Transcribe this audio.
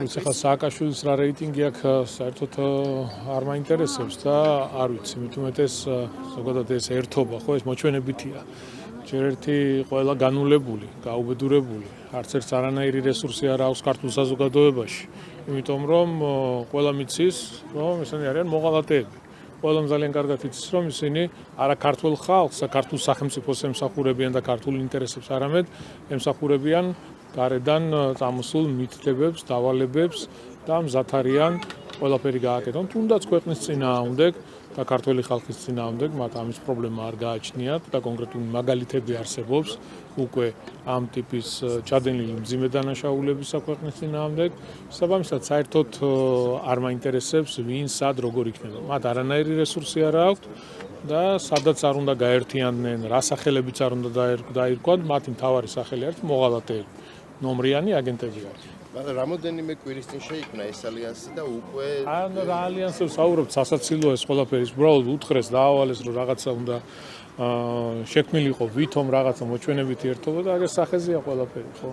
Ეხლა სააკაშვილის რა რეიტინგი აქვს საერთოდ არ მაინტერესებს და არ ვიცი, მით უმეტეს ზოგადად ეს ერთობა, ხო, ეს მოჩვენებითია. ჯერ ერთი ყველა განულებული, გაუბედურებული, არც ერთ არანაირი რესურსი არ აქვს ქართულ საზოგადოებაში, იმიტომ რომ ყველა მიცის, რომ ესენი არიან მოღალატეები. ყველამ ძალიან კარგად იცის, რომ ისინი არა ქართულ ხალხს, ქართულ სახელმწიფოს ემსახურებიან და ქართულ ინტერესებს არამედ ემსახურებიან გარედან წამოსულ მითითებებს, დავალებებს და მზად არიან ყველაფერი გააკეთონ, თუნდაც ქვეყნის წინააღმდეგ და ქართველი ხალხის წინააღმდეგ, მათ ამის პრობლემა არ გააჩნიათ და კონკრეტული მაგალითები არსებობს უკვე ამ ტიპის ჩადენილი მძიმე დანაშაულებისა ქვეყნის წინააღმდეგ. საბამისად, საერთოდ არ მაინტერესებს ვინ, სად, როგორ იქნება. მათ არანაირი რესურსი არ აქვთ და სადაც არ უნდა გაერთიანდნენ, რა სახელებიც არ უნდა დაირქვათ, მათი მთავარი სახელი არის მოღალატეები. ნომრიანი აგენტები არის. მაგრამ რამოდენიმე კვირის წინ შეიქმნა ეს ალიანსი და უკვე რა ალიანსებს საუბრობთ, სასაცილოა ეს ყველაფერი. უბრალოდ უთხრეს, დაავალეს, რომ რაღაცა უნდა შექმნილიყო ვითომ რაღაცა მოჩვენებითი ერთობა და აგერ სახეზეა ყველაფერი, ხო?